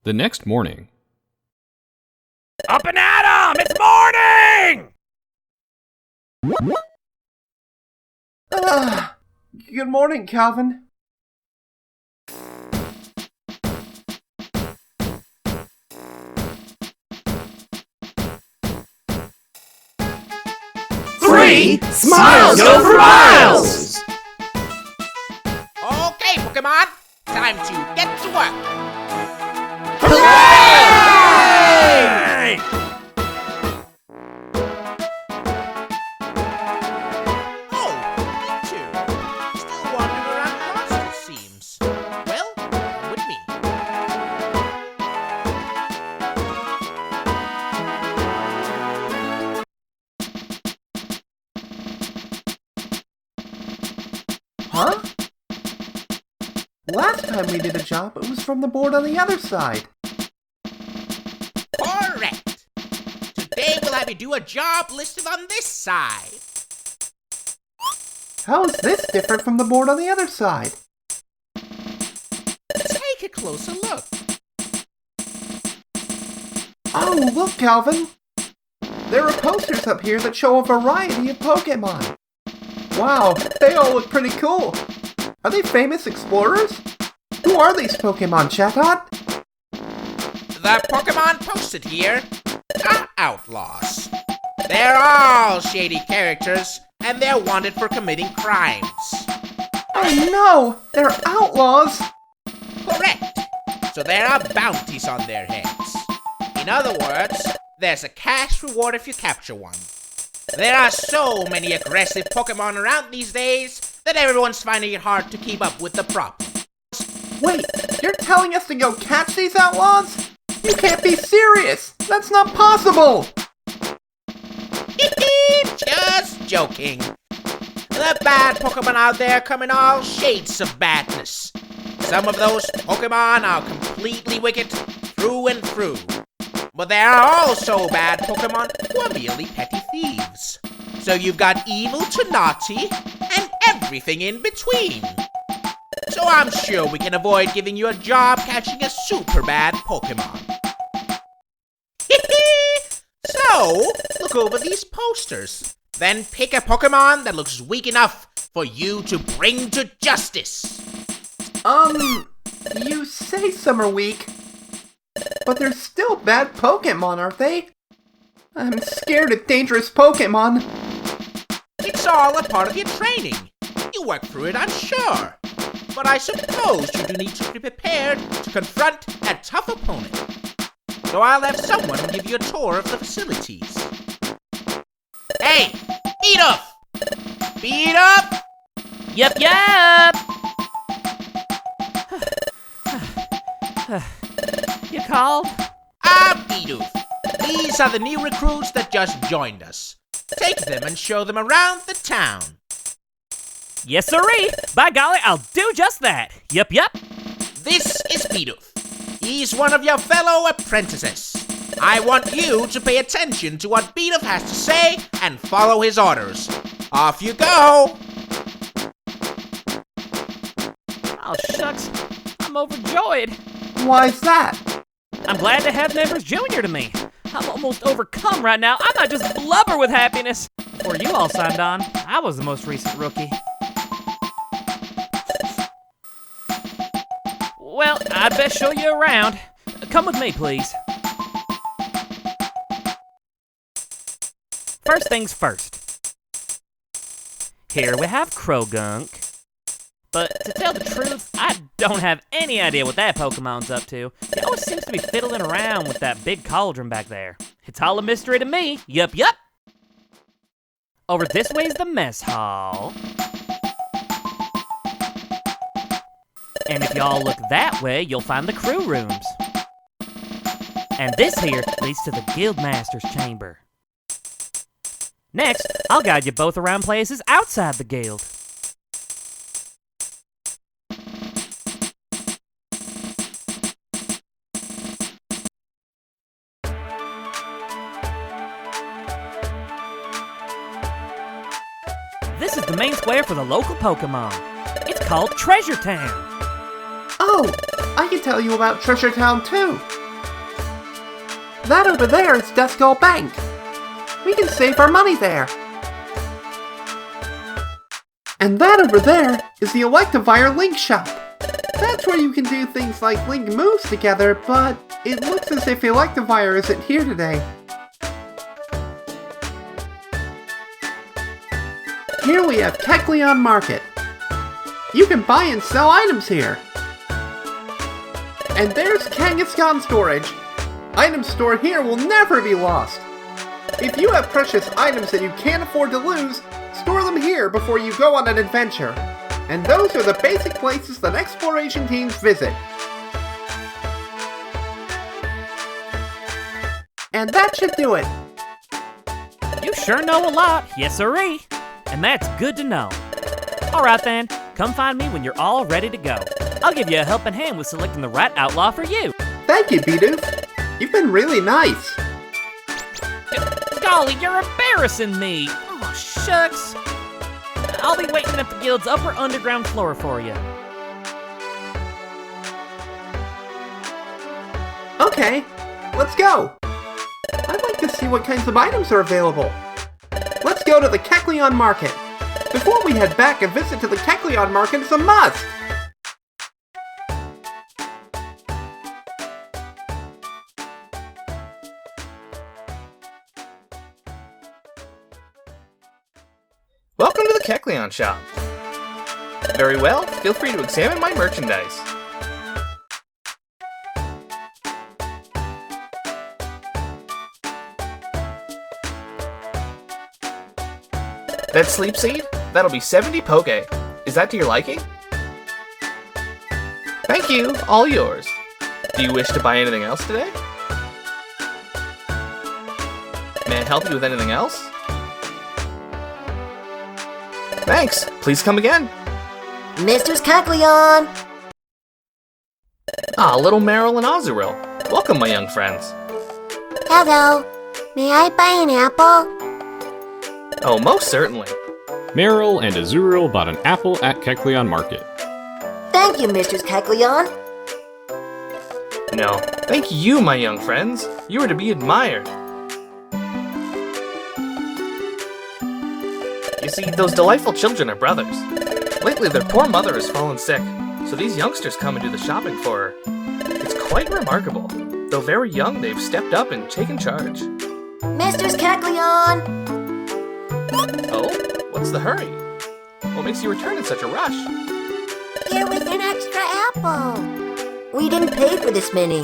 The next morning. Up and at 'em! It's morning! Good morning, Calvin. Three smiles go for miles! Okay, Pokemon, time to get to work. Hooray! Oh, you two. Still wandering around lost, it seems. Well, come with me. Huh? Last time we did a job, it was from the board on the other side. Correct. Today we'll have you do a job listed on this side. How is this different from the board on the other side? Take a closer look. Oh, look, Calvin! There are posters up here that show a variety of Pokemon. Wow, they all look pretty cool. Are they famous explorers? Who are these Pokemon, Chatot? The Pokemon posted here are outlaws. They're all shady characters, and they're wanted for committing crimes. Oh no! They're outlaws! Correct. So there are bounties on their heads. In other words, there's a cash reward if you capture one. There are so many aggressive Pokemon around these days that everyone's finding it hard to keep up with the problem. Wait, you're telling us to go catch these outlaws? You can't be serious! That's not possible! Just joking. The bad Pokemon out there come in all shades of badness. Some of those Pokemon are completely wicked through and through. But there are also bad Pokemon who are merely petty thieves. So you've got evil to naughty and everything in between. So I'm sure we can avoid giving you a job catching a super bad Pokemon. So, look over these posters. Then pick a Pokemon that looks weak enough for you to bring to justice. You say some are weak, but they're still bad Pokemon, aren't they? I'm scared of dangerous Pokemon. It's all a part of your training. You work through it, I'm sure. But I suppose you do need to be prepared to confront a tough opponent. So I'll have someone give you a tour of the facilities. Hey, beat up! Beat up! Yep. You called? Bidoof. These are the new recruits that just joined us. Take them and show them around the town. Yes, sirree. By golly, I'll do just that. Yep. This is Bidoof. He's one of your fellow apprentices. I want you to pay attention to what Bidoof has to say and follow his orders. Off you go! Oh, shucks. I'm overjoyed. Why's that? I'm glad to have members junior to me. I'm almost overcome right now. I might just blubber with happiness. Before you all signed on, I was the most recent rookie. Well, I'd best show you around. Come with me, please. First things first. Here we have Croagunk. But to tell the truth, I don't have any idea what that Pokemon's up to. He always seems to be fiddling around with that big cauldron back there. It's all a mystery to me. Yup. Over this way is the mess hall. And if y'all look that way, you'll find the crew rooms. And this here leads to the Guildmaster's chamber. Next, I'll guide you both around places outside the guild. This is the main square for the local Pokemon. It's called Treasure Town. Oh, I can tell you about Treasure Town too. That over there is Descol Bank. We can save our money there. And that over there is the Electivire Link Shop. That's where you can do things like link moves together, but it looks as if Electivire isn't here today. Here we have Kecleon Market. You can buy and sell items here. And there's Kangaskhan Storage. Items stored here will never be lost. If you have precious items that you can't afford to lose, store them here before you go on an adventure. And those are the basic places that exploration teams visit. And that should do it. You sure know a lot, yes sirree. And that's good to know. Alright then, come find me when you're all ready to go. I'll give you a helping hand with selecting the right outlaw for you. Thank you, Bidoof. You've been really nice. Golly, you're embarrassing me. Oh, shucks. I'll be waiting at the guild's upper underground floor for you. Okay, let's go. I'd like to see what kinds of items are available. Let's go to the Kecleon Market. Before we head back, a visit to the Kecleon Market is a must. Welcome to the Kecleon shop. Very well, feel free to examine my merchandise. That sleep seed? That'll be 70 poke. Is that to your liking? Thank you, all yours. Do you wish to buy anything else today? May I help you with anything else? Thanks, please come again. Mr. Kecleon! Ah, little Marill and Azurill. Welcome, my young friends. Hello. May I buy an apple? Oh, most certainly. Marill and Azurill bought an apple at Kecleon Market. Thank you, Mr. Kecleon. No, thank you, my young friends. You are to be admired. You see, those delightful children are brothers. Lately, their poor mother has fallen sick, so these youngsters come and do the shopping for her. It's quite remarkable. Though very young, they've stepped up and taken charge. Mr. Kecleon! Oh? What's the hurry? What makes you return in such a rush? Here with an extra apple. We didn't pay for this many.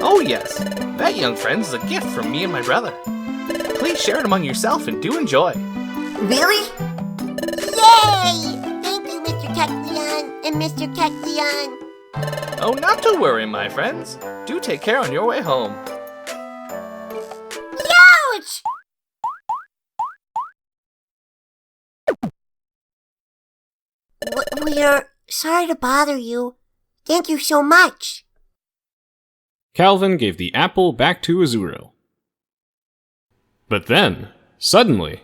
Oh yes, that young friend is a gift from me and my brother. Please share it among yourself and do enjoy. Really? Yay! Thank you, Mr. Kecleon and Mr. Kecleon. Oh, not to worry, my friends. Do take care on your way home. Ouch! We're sorry to bother you. Thank you so much. Calvin gave the apple back to Azurill. But then, suddenly...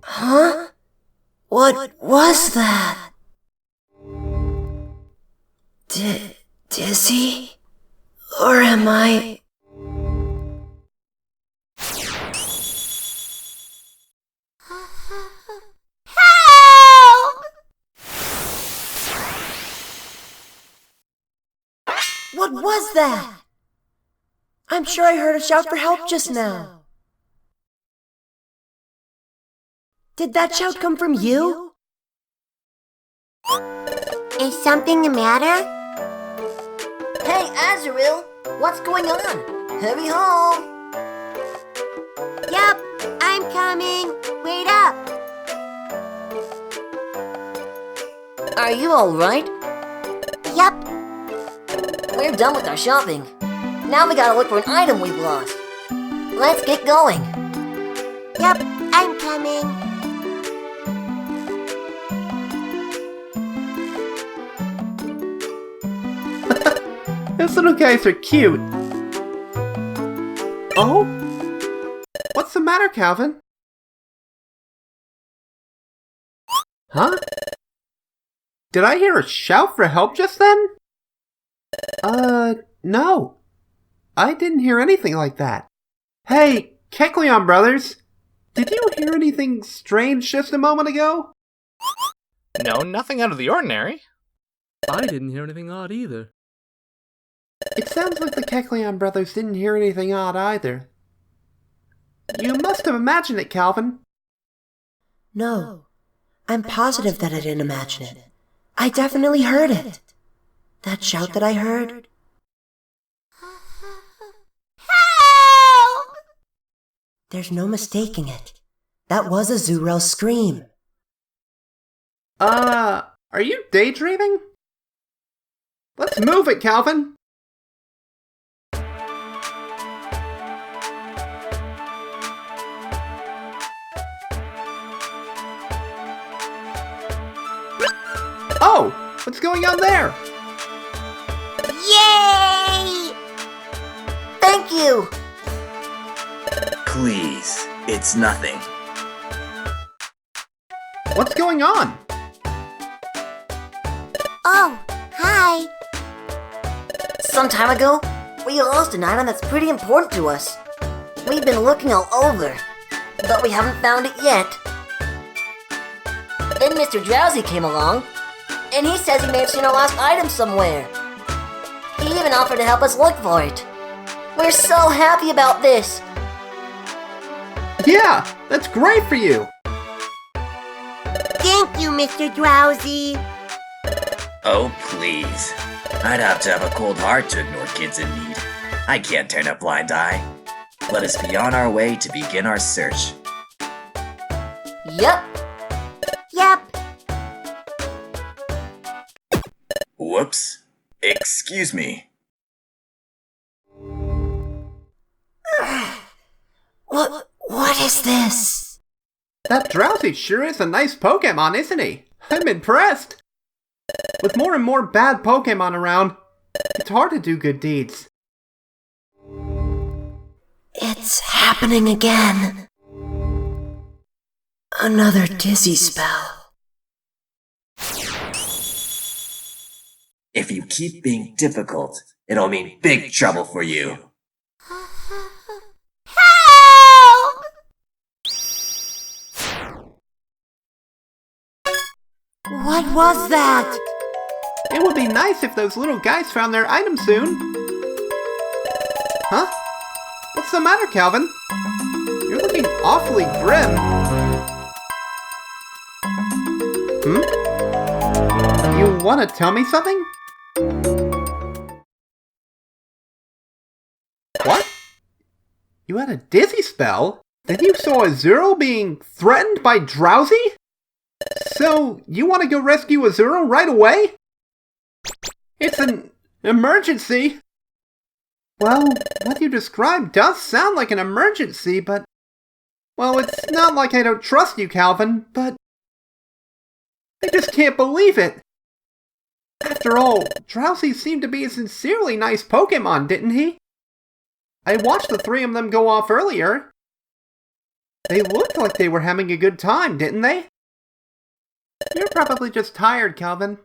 Huh? What was that? Dizzy? Or am I... Help! What was that? I'm sure I heard a shout for help just now. Did that shout come from you? Is something the matter? Hey, Azurill, what's going on? Hurry home. Yep, I'm coming. Wait up. Are you alright? Yep. We're done with our shopping. Now we gotta look for an item we've lost. Let's get going. Yep, I'm coming. Those little guys are cute. Oh? What's the matter, Calvin? Huh? Did I hear a shout for help just then? No. I didn't hear anything like that. Hey, Kecleon brothers, did you hear anything strange just a moment ago? No, nothing out of the ordinary. I didn't hear anything odd either. It sounds like the Kecleon brothers didn't hear anything odd either. You must have imagined it, Calvin. No, I'm positive that I didn't imagine it. I definitely heard it. That shout that I heard. Help! There's no mistaking it. That was a Zurel scream. Are you daydreaming? Let's move it, Calvin. Oh, what's going on there? Yay! Thank you! Please, it's nothing. What's going on? Oh, hi! Some time ago, we lost an item that's pretty important to us. We've been looking all over, but we haven't found it yet. Then Mr. Drowsy came along, and he says he may have seen our lost item somewhere. He even offered to help us look for it. We're so happy about this! Yeah, that's great for you! Thank you, Mr. Drowsy! Oh, please. I'd have to have a cold heart to ignore kids in need. I can't turn a blind eye. Let us be on our way to begin our search. Yep. Yep. Whoops. Excuse me. What is this? That Drowsy sure is a nice Pokemon, isn't he? I'm impressed! With more and more bad Pokemon around, it's hard to do good deeds. It's happening again. Another dizzy spell. If you keep being difficult, it'll mean big trouble for you. Help! What was that? It would be nice if those little guys found their item soon. Huh? What's the matter, Calvin? You're looking awfully grim. You want to tell me something? What? You had a dizzy spell? Then you saw Azuro being threatened by Drowsy? So, you want to go rescue Azuro right away? It's an emergency. Well, what you described does sound like an emergency, but... Well, it's not like I don't trust you, Calvin, but... I just can't believe it. After all, Drowsy seemed to be a sincerely nice Pokemon, didn't he? I watched the three of them go off earlier. They looked like they were having a good time, didn't they? You're probably just tired, Calvin.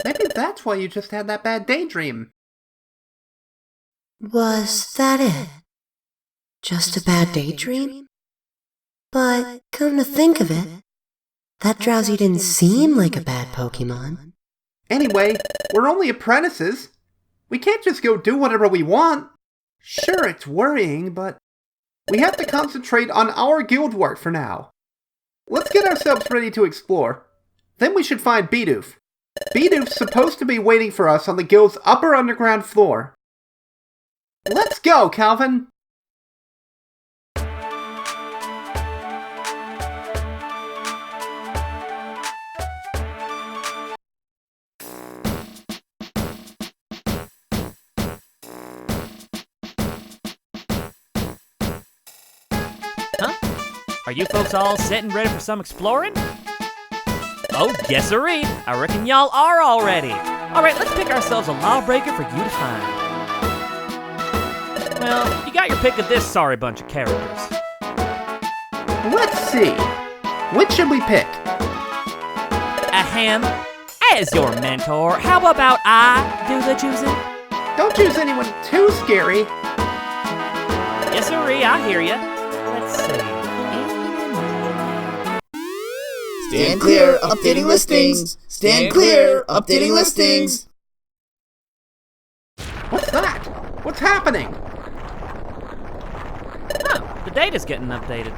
Maybe that's why you just had that bad daydream. Was that it? Just a bad daydream? But, come to think of it, that Drowsy didn't seem like a bad Pokemon. Anyway, we're only apprentices. We can't just go do whatever we want. Sure, it's worrying, but we have to concentrate on our guild work for now. Let's get ourselves ready to explore. Then we should find Bidoof. Bidoof's supposed to be waiting for us on the guild's upper underground floor. Let's go, Calvin! Are you folks all set and ready for some exploring? Oh, yes-sirree. I reckon y'all are already. Alright, let's pick ourselves a lawbreaker for you to find. Well, you got your pick of this sorry bunch of characters. Let's see. Which should we pick? Ahem. As your mentor, how about I do the choosing? Don't choose anyone too scary. Yes, sirree, I hear ya. Let's see. Stand clear, updating listings! Stand clear, updating listings! What's that? What's happening? Oh, the data's getting updated.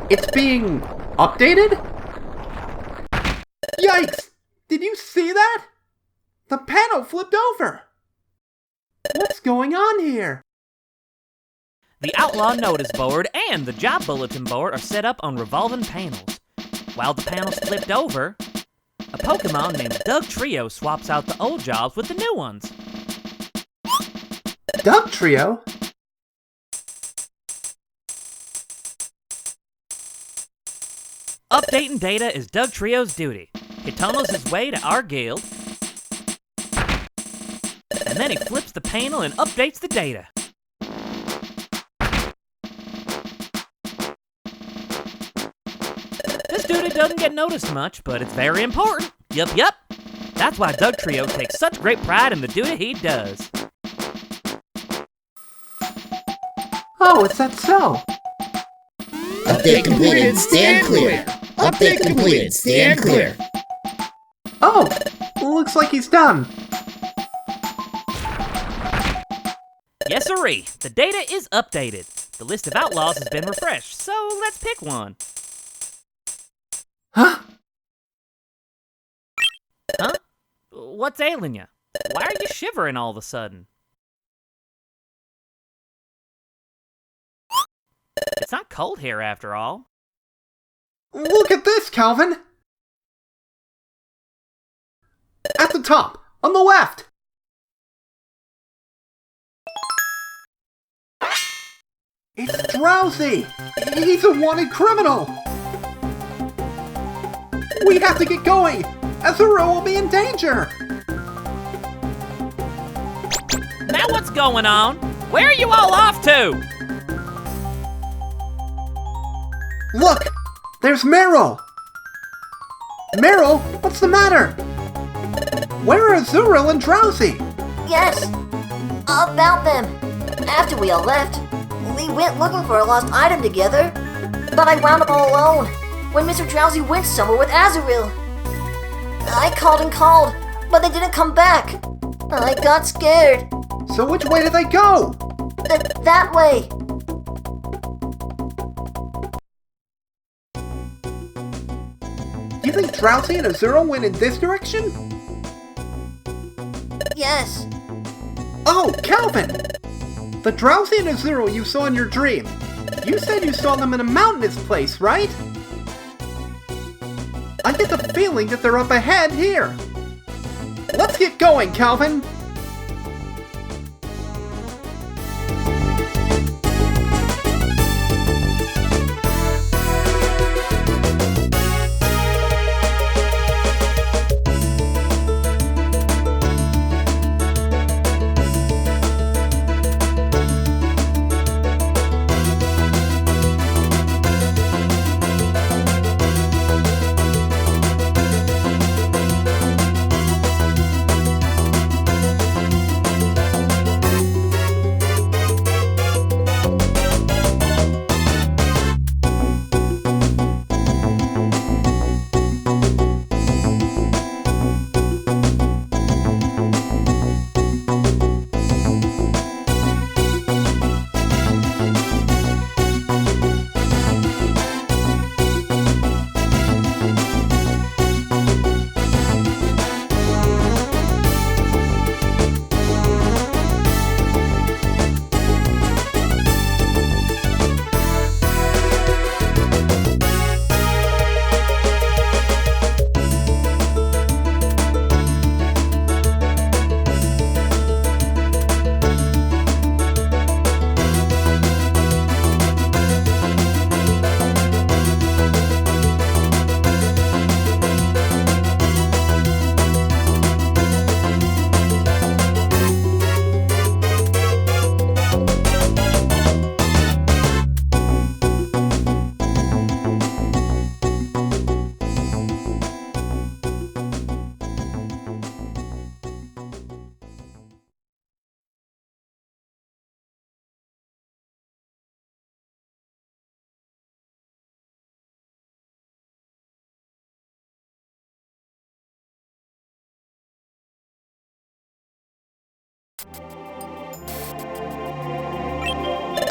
It's being updated? Yikes! Did you see that? The panel flipped over! What's going on here? The Outlaw Notice Board and the Job Bulletin Board are set up on revolving panels. While the panels flipped over, a Pokemon named Dugtrio swaps out the old jobs with the new ones. Dugtrio? Updating data is Dugtrio's duty. He tunnels his way to our guild, and then he flips the panel and updates the data. This duty doesn't get noticed much, but it's very important. Yup. That's why Dugtrio takes such great pride in the duty he does. Oh, is that so? Update completed, stand clear! Update completed, stand clear! Oh, looks like he's done. Yes, sirree, the data is updated. The list of outlaws has been refreshed, so let's pick one. Huh? Huh? What's ailing you? Why are you shivering all of a sudden? It's not cold here after all. Look at this, Calvin! At the top, on the left! It's Drowsy! He's a wanted criminal! We have to get going! Azuro will be in danger! Now what's going on? Where are you all off to? Look! There's Marill! Marill, what's the matter? Where are Azuro and Drowsy? Yes, about them. After we all left, we went looking for a lost item together, but I wound up all alone when Mr. Drowsy went somewhere with Azurill. I called and called, but they didn't come back. I got scared. So which way did they go? That way. Do you think Drowsy and Azuro went in this direction? Yes. Oh, Calvin! The Drowsy and Azuro you saw in your dream. You said you saw them in a mountainous place, right? I get the feeling that they're up ahead here. Let's get going, Calvin!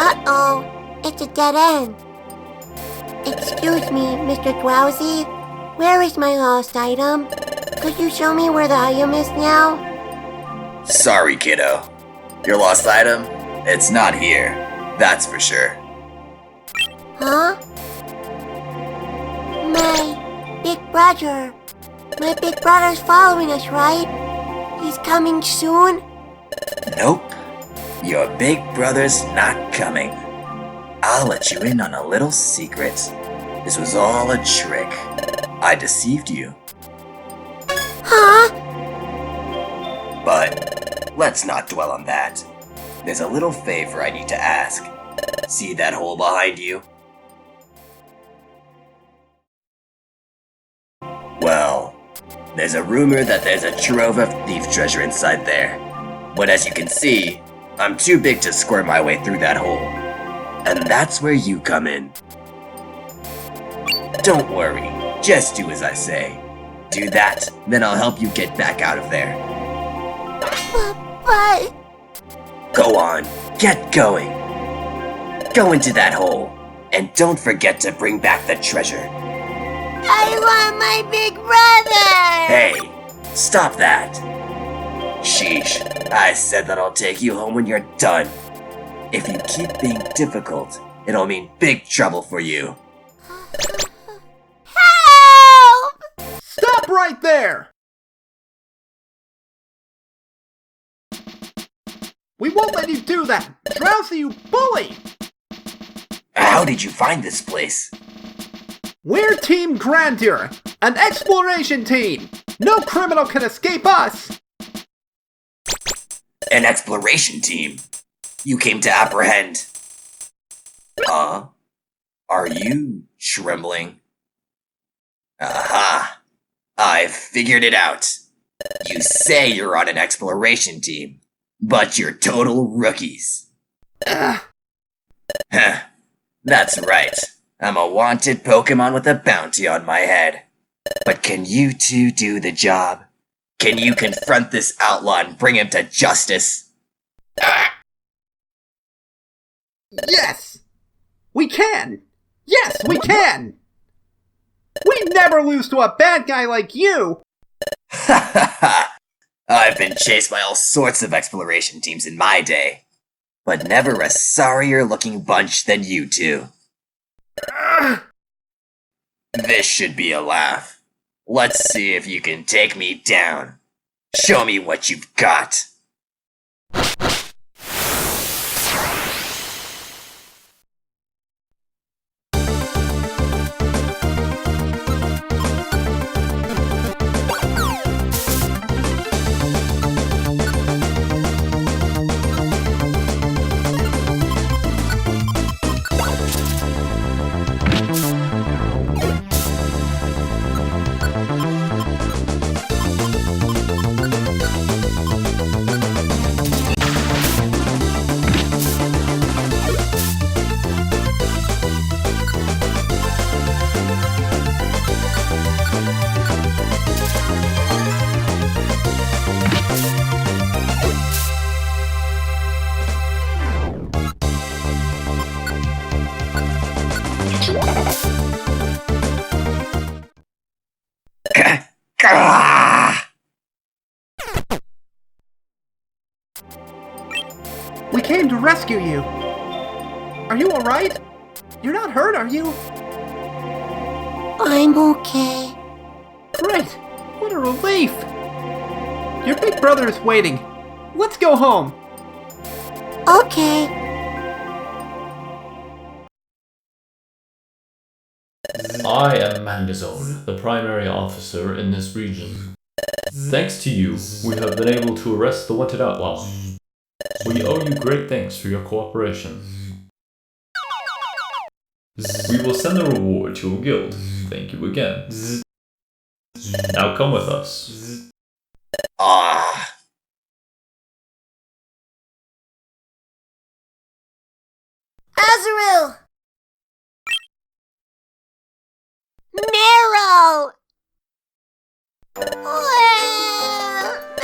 Uh-oh, it's a dead end. Excuse me, Mr. Drowsy. Where is my lost item? Could you show me where the item is now? Sorry, kiddo. Your lost item? It's not here. That's for sure. Huh? My big brother. My big brother's following us, right? He's coming soon? Nope. Your big brother's not coming. I'll let you in on a little secret. This was all a trick. I deceived you. Huh? But let's not dwell on that. There's a little favor I need to ask. See that hole behind you? Well, there's a rumor that there's a trove of thief treasure inside there. But as you can see, I'm too big to squirm my way through that hole. And that's where you come in. Don't worry, just do as I say. Do that, then I'll help you get back out of there. But... Go on, get going. Go into that hole, and don't forget to bring back the treasure. I want my big brother! Hey, stop that. Sheesh, I said that I'll take you home when you're done. If you keep being difficult, it'll mean big trouble for you. Help! Stop right there! We won't let you do that! Drowsy, you bully! How did you find this place? We're Team Grandeur, an exploration team! No criminal can escape us! An exploration team? You came to apprehend... Are you trembling? Aha! I figured it out. You say you're on an exploration team, but you're total rookies. Huh. That's right. I'm a wanted Pokemon with a bounty on my head. But can you two do the job? Can you confront this outlaw and bring him to justice? Yes! We can! Yes, we can! We never lose to a bad guy like you! Ha ha ha! I've been chased by all sorts of exploration teams in my day, but never a sorrier looking bunch than you two. This should be a laugh. Let's see if you can take me down. Show me what you've got. We came to rescue you. Are you alright? You're not hurt, are you? I'm okay. Great! What a relief! Your big brother is waiting. Let's go home. Okay. I am Magnezone, the primary officer in this region. Thanks to you, we have been able to arrest the wanted outlaw. We owe you great thanks for your cooperation. We will send the reward to your guild. Thank you again. Now come with us. Ah. Azurill! Marill!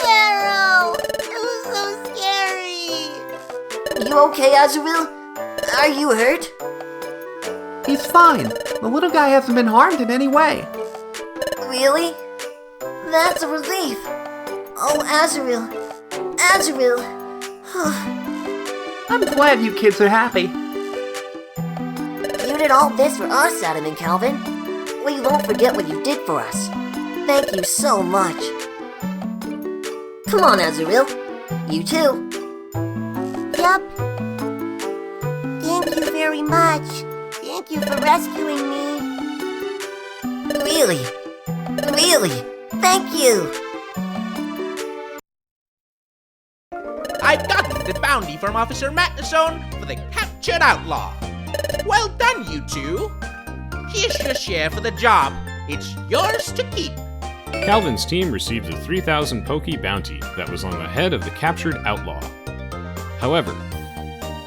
Marill! It was so scary! You okay, Azurill? Are you hurt? He's fine. The little guy hasn't been harmed in any way. Really? That's a relief. Oh, Azurill. Azurill. I'm glad you kids are happy. You did all this for us, Adam and Calvin. We won't forget what you did for us. Thank you so much. Come on, Azurill. You too. Yup. Thank you very much. Thank you for rescuing me. Really? Really? Thank you. I've gotten the bounty from Officer Magnezone for the captured outlaw. Well done, you two. Here's your share for the job. It's yours to keep. Calvin's team received a 3,000 Poke bounty that was on the head of the captured outlaw. However,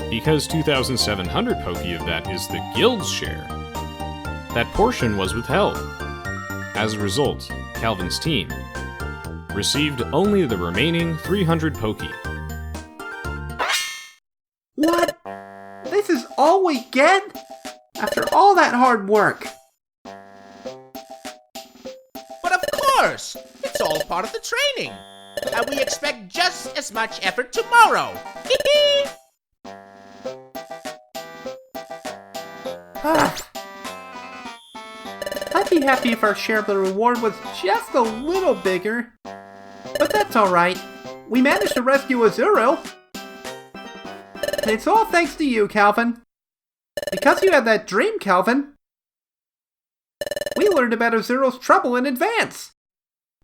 because 2,700 Poke of that is the guild's share, that portion was withheld. As a result, Calvin's team received only the remaining 300 Poke. What? This is all we get? After all that hard work? But of course, it's all part of the training. And we expect just as much effort tomorrow. I'd be happy if our share of the reward was just a little bigger. But that's alright. We managed to rescue Azurill. And it's all thanks to you, Calvin. Because you had that dream, Calvin, we learned about Azurill's trouble in advance.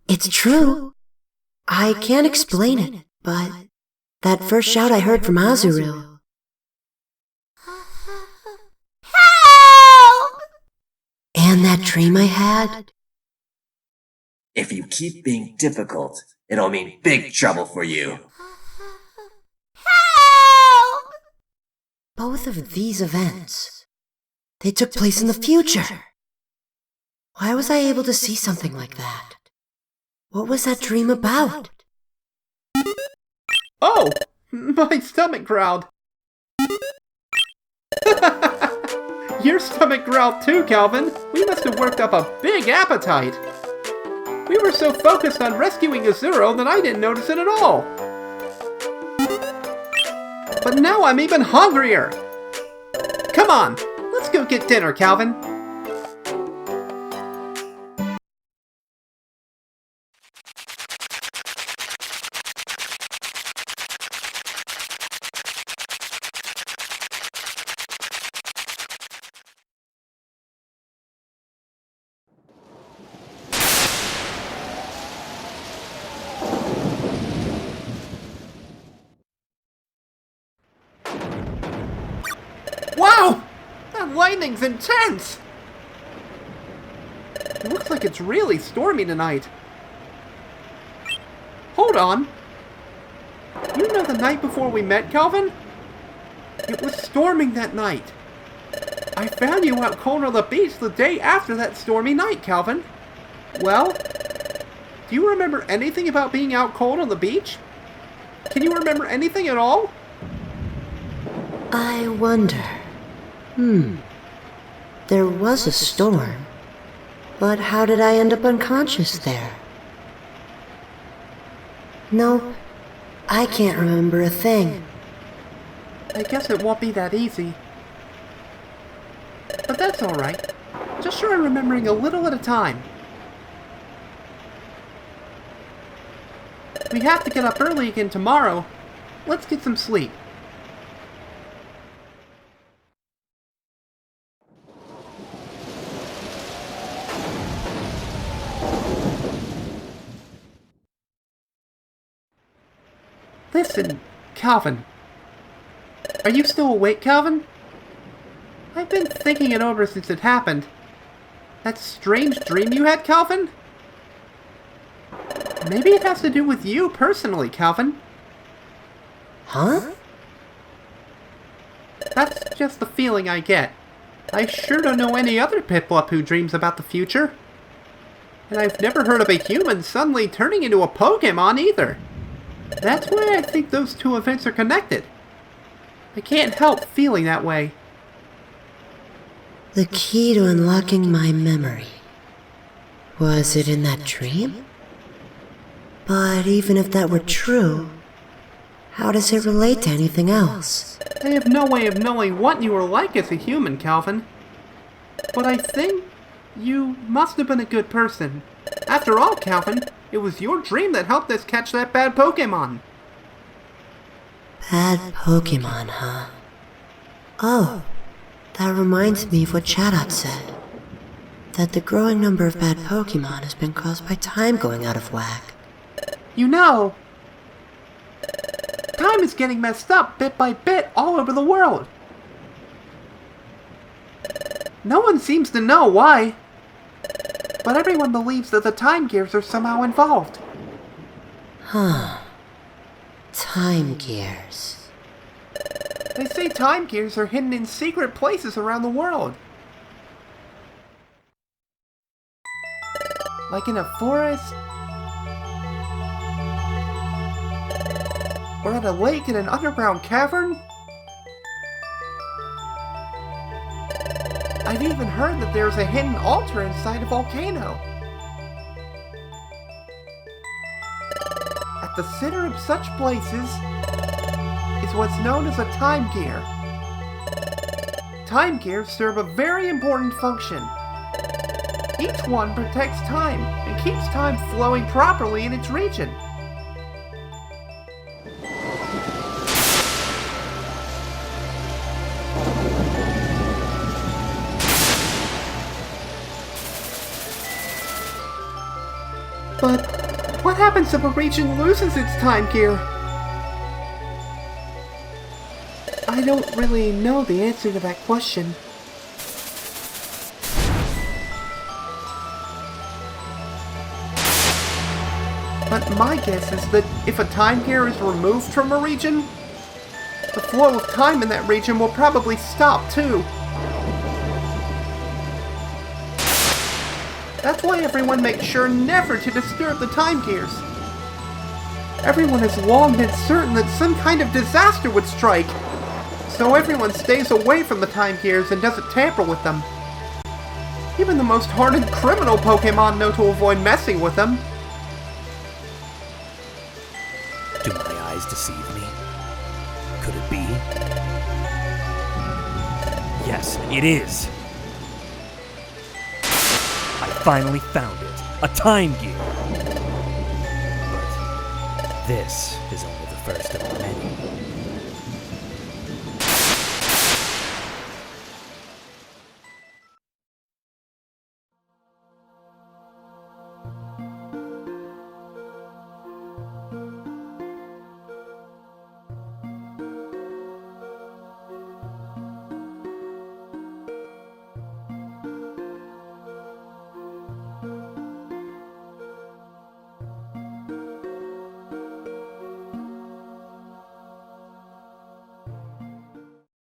It's true. I can't explain it, but that first shout I heard from Azurill. Help! And that dream I had. If you keep being difficult, it'll mean big trouble for you. Help! Both of these events, they took place in the future. Why was I able to see something like that? What was that dream about? Oh, my stomach growled. Your stomach growled too, Calvin. We must have worked up a big appetite. We were so focused on rescuing Azurill that I didn't notice it at all. But now I'm even hungrier. Come on, let's go get dinner, Calvin. Wow! That lightning's intense! It looks like it's really stormy tonight. Hold on. You know the night before we met, Calvin? It was storming that night. I found you out cold on the beach the day after that stormy night, Calvin. Well, do you remember anything about being out cold on the beach? Can you remember anything at all? I wonder. There was a storm. But how did I end up unconscious there? Nope. I can't remember a thing. I guess it won't be that easy. But that's alright. Just try remembering a little at a time. We have to get up early again tomorrow. Let's get some sleep. Listen, Calvin. Are you still awake, Calvin? I've been thinking it over since it happened. That strange dream you had, Calvin? Maybe it has to do with you personally, Calvin. Huh? That's just the feeling I get. I sure don't know any other Piplup who dreams about the future. And I've never heard of a human suddenly turning into a Pokemon either. That's why I think those two events are connected. I can't help feeling that way. The key to unlocking my memory. Was it in that dream? But even if that were true, how does it relate to anything else? I have no way of knowing what you were like as a human, Calvin. But I think you must have been a good person. After all, Calvin, it was your dream that helped us catch that bad Pokemon. Bad Pokemon, huh? Oh, that reminds me of what Chatot said. That the growing number of bad Pokemon has been caused by time going out of whack. You know, time is getting messed up bit by bit all over the world. No one seems to know why, but everyone believes that the time gears are somehow involved. Huh. Time gears. They say time gears are hidden in secret places around the world. Like in a forest, or at a lake in an underground cavern. I've even heard that there's a hidden altar inside a volcano. At the center of such places is what's known as a time gear. Time gears serve a very important function. Each one protects time and keeps time flowing properly in its region. But what happens if a region loses its time gear? I don't really know the answer to that question. But my guess is that if a time gear is removed from a region, the flow of time in that region will probably stop too. That's why everyone makes sure never to disturb the time gears. Everyone has long been certain that some kind of disaster would strike, so everyone stays away from the time gears and doesn't tamper with them. Even the most hardened criminal Pokemon know to avoid messing with them. Do my eyes deceive me? Could it be? Yes, it is! I finally found it! A time gear! But this is only the first of many.